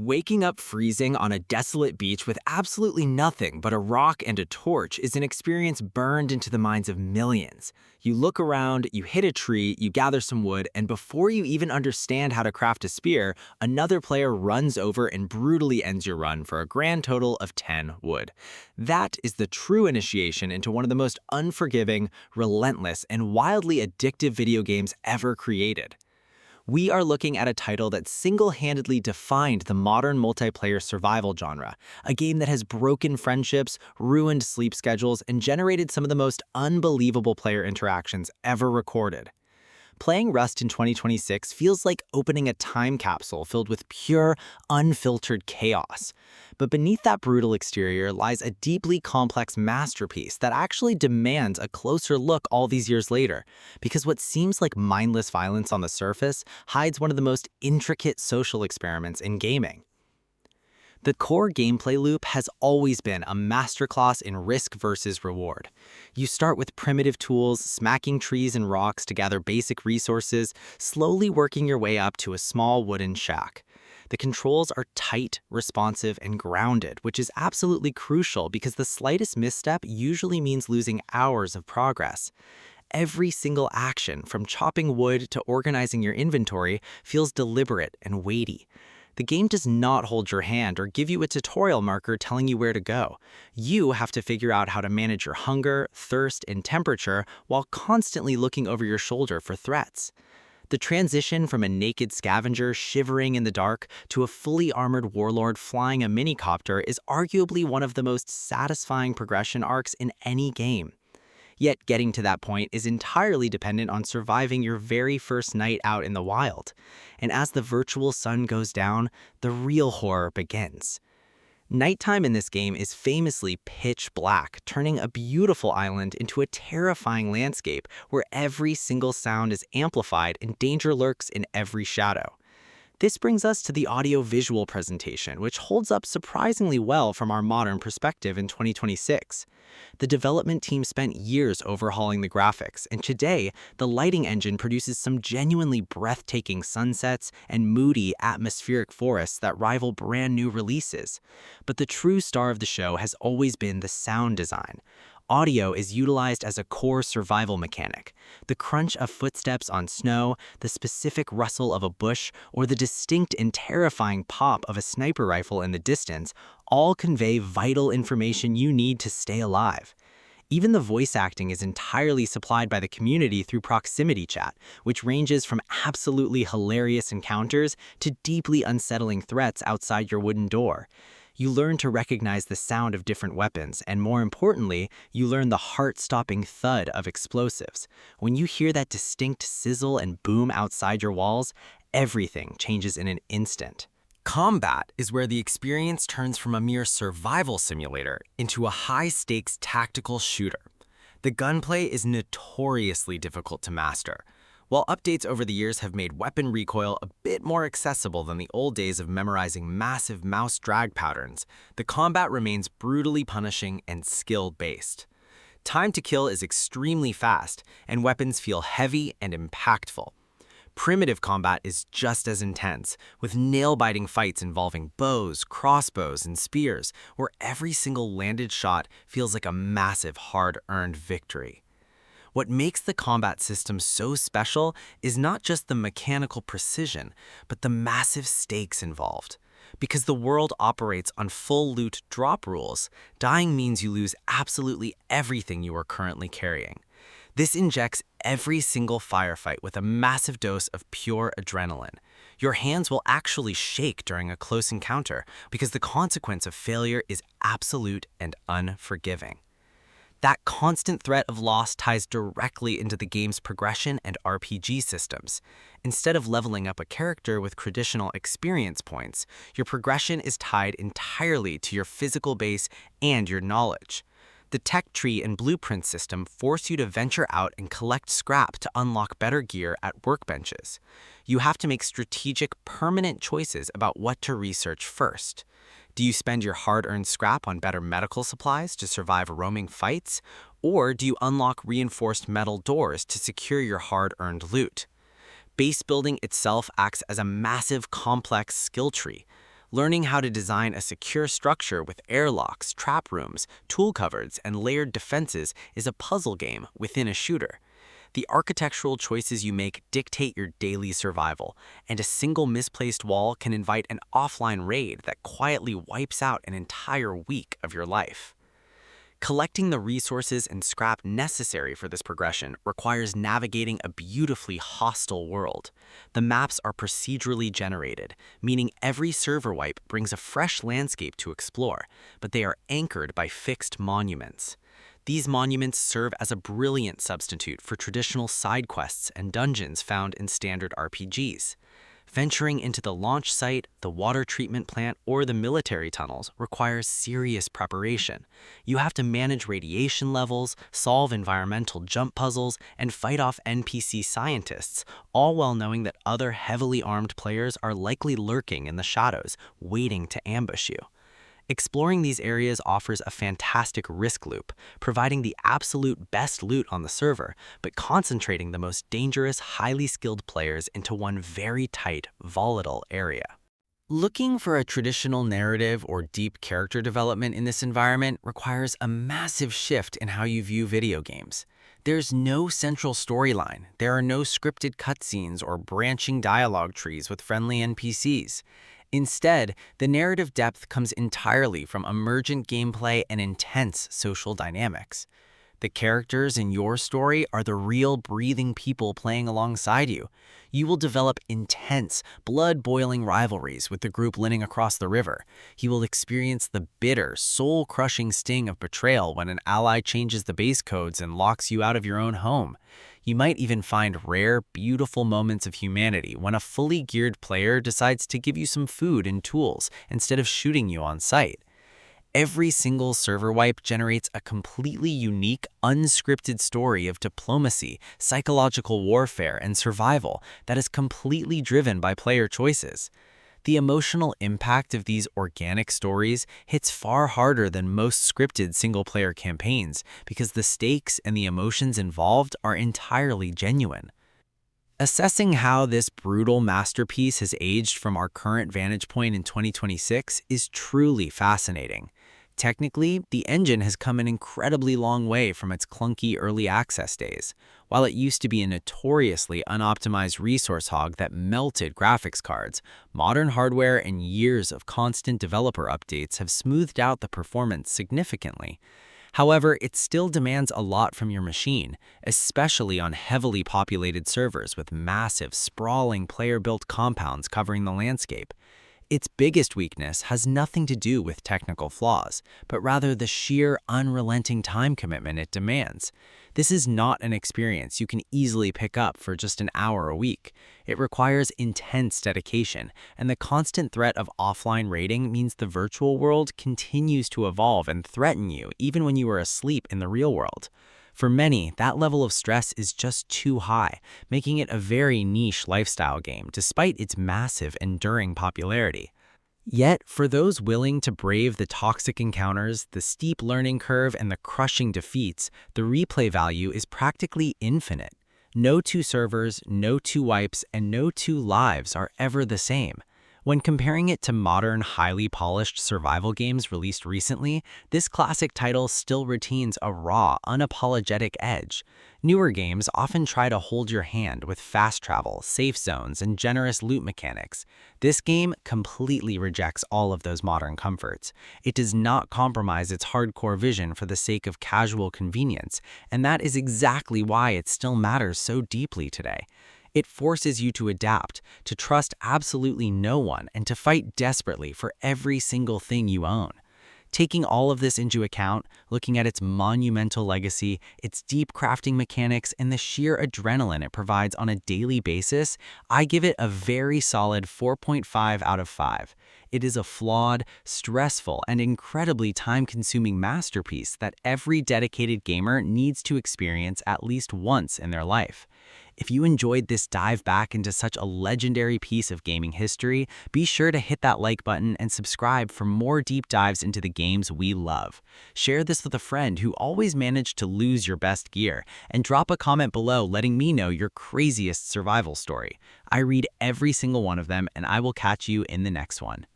Waking up freezing on a desolate beach with absolutely nothing but a rock and a torch is an experience burned into the minds of millions. You look around, you hit a tree, you gather some wood, and before you even understand how to craft a spear, another player runs over and brutally ends your run for a grand total of 10 wood. That is the true initiation into one of the most unforgiving, relentless, and wildly addictive video games ever created. We are looking at a title that single-handedly defined the modern multiplayer survival genre, a game that has broken friendships, ruined sleep schedules, and generated some of the most unbelievable player interactions ever recorded. Playing Rust in 2026 feels like opening a time capsule filled with pure, unfiltered chaos. But beneath that brutal exterior lies a deeply complex masterpiece that actually demands a closer look all these years later, because what seems like mindless violence on the surface hides one of the most intricate social experiments in gaming. The core gameplay loop has always been a masterclass in risk versus reward. You start with primitive tools, smacking trees and rocks to gather basic resources, slowly working your way up to a small wooden shack. The controls are tight, responsive, and grounded, which is absolutely crucial because the slightest misstep usually means losing hours of progress. Every single action, from chopping wood to organizing your inventory, feels deliberate and weighty. The game does not hold your hand or give you a tutorial marker telling you where to go. You have to figure out how to manage your hunger, thirst, and temperature while constantly looking over your shoulder for threats. The transition from a naked scavenger shivering in the dark to a fully armored warlord flying a minicopter is arguably one of the most satisfying progression arcs in any game. Yet getting to that point is entirely dependent on surviving your very first night out in the wild. And as the virtual sun goes down, the real horror begins. Nighttime in this game is famously pitch black, turning a beautiful island into a terrifying landscape where every single sound is amplified and danger lurks in every shadow. This brings us to the audio-visual presentation, which holds up surprisingly well from our modern perspective in 2026. The development team spent years overhauling the graphics, and today, the lighting engine produces some genuinely breathtaking sunsets and moody, atmospheric forests that rival brand new releases. But the true star of the show has always been the sound design. Audio is utilized as a core survival mechanic. The crunch of footsteps on snow, the specific rustle of a bush, or the distinct and terrifying pop of a sniper rifle in the distance all convey vital information you need to stay alive. Even the voice acting is entirely supplied by the community through proximity chat, which ranges from absolutely hilarious encounters to deeply unsettling threats outside your wooden door. You learn to recognize the sound of different weapons, and more importantly, you learn the heart-stopping thud of explosives. When you hear that distinct sizzle and boom outside your walls, everything changes in an instant. Combat is where the experience turns from a mere survival simulator into a high-stakes tactical shooter. The gunplay is notoriously difficult to master. While updates over the years have made weapon recoil a bit more accessible than the old days of memorizing massive mouse drag patterns, the combat remains brutally punishing and skill-based. Time to kill is extremely fast, and weapons feel heavy and impactful. Primitive combat is just as intense, with nail-biting fights involving bows, crossbows, and spears, where every single landed shot feels like a massive, hard-earned victory. What makes the combat system so special is not just the mechanical precision, but the massive stakes involved. Because the world operates on full loot drop rules, dying means you lose absolutely everything you are currently carrying. This injects every single firefight with a massive dose of pure adrenaline. Your hands will actually shake during a close encounter because the consequence of failure is absolute and unforgiving. That constant threat of loss ties directly into the game's progression and RPG systems. Instead of leveling up a character with traditional experience points, your progression is tied entirely to your physical base and your knowledge. The tech tree and blueprint system force you to venture out and collect scrap to unlock better gear at workbenches. You have to make strategic, permanent choices about what to research first. Do you spend your hard-earned scrap on better medical supplies to survive roaming fights? Or do you unlock reinforced metal doors to secure your hard-earned loot? Base building itself acts as a massive, complex skill tree. Learning how to design a secure structure with airlocks, trap rooms, tool cupboards, and layered defenses is a puzzle game within a shooter. The architectural choices you make dictate your daily survival, and a single misplaced wall can invite an offline raid that quietly wipes out an entire week of your life. Collecting the resources and scrap necessary for this progression requires navigating a beautifully hostile world. The maps are procedurally generated, meaning every server wipe brings a fresh landscape to explore, but they are anchored by fixed monuments. These monuments serve as a brilliant substitute for traditional side quests and dungeons found in standard RPGs. Venturing into the launch site, the water treatment plant, or the military tunnels requires serious preparation. You have to manage radiation levels, solve environmental jump puzzles, and fight off NPC scientists, all while knowing that other heavily armed players are likely lurking in the shadows, waiting to ambush you. Exploring these areas offers a fantastic risk loop, providing the absolute best loot on the server, but concentrating the most dangerous, highly skilled players into one very tight, volatile area. Looking for a traditional narrative or deep character development in this environment requires a massive shift in how you view video games. There's no central storyline, there are no scripted cutscenes or branching dialogue trees with friendly NPCs. Instead, the narrative depth comes entirely from emergent gameplay and intense social dynamics. The characters in your story are the real breathing people playing alongside you. You will develop intense, blood-boiling rivalries with the group living across the river. You will experience the bitter, soul-crushing sting of betrayal when an ally changes the base codes and locks you out of your own home. You might even find rare, beautiful moments of humanity when a fully geared player decides to give you some food and tools instead of shooting you on sight. Every single server wipe generates a completely unique, unscripted story of diplomacy, psychological warfare, and survival that is completely driven by player choices. The emotional impact of these organic stories hits far harder than most scripted single-player campaigns because the stakes and the emotions involved are entirely genuine. Assessing how this brutal masterpiece has aged from our current vantage point in 2026 is truly fascinating. Technically, the engine has come an incredibly long way from its clunky early access days. While it used to be a notoriously unoptimized resource hog that melted graphics cards, modern hardware and years of constant developer updates have smoothed out the performance significantly. However, it still demands a lot from your machine, especially on heavily populated servers with massive, sprawling player-built compounds covering the landscape. Its biggest weakness has nothing to do with technical flaws, but rather the sheer, unrelenting time commitment it demands. This is not an experience you can easily pick up for just an hour a week. It requires intense dedication, and the constant threat of offline raiding means the virtual world continues to evolve and threaten you even when you are asleep in the real world. For many, that level of stress is just too high, making it a very niche lifestyle game despite its massive, enduring popularity. Yet, for those willing to brave the toxic encounters, the steep learning curve, and the crushing defeats, the replay value is practically infinite. No two servers, no two wipes, and no two lives are ever the same. When comparing it to modern, highly polished survival games released recently, this classic title still retains a raw, unapologetic edge. Newer games often try to hold your hand with fast travel, safe zones, and generous loot mechanics. This game completely rejects all of those modern comforts. It does not compromise its hardcore vision for the sake of casual convenience, and that is exactly why it still matters so deeply today. It forces you to adapt, to trust absolutely no one, and to fight desperately for every single thing you own. Taking all of this into account, looking at its monumental legacy, its deep crafting mechanics, and the sheer adrenaline it provides on a daily basis, I give it a very solid 4.5 out of 5. It is a flawed, stressful, and incredibly time-consuming masterpiece that every dedicated gamer needs to experience at least once in their life. If you enjoyed this dive back into such a legendary piece of gaming history, be sure to hit that like button and subscribe for more deep dives into the games we love. Share this with a friend who always managed to lose your best gear, and drop a comment below letting me know your craziest survival story. I read every single one of them, and I will catch you in the next one.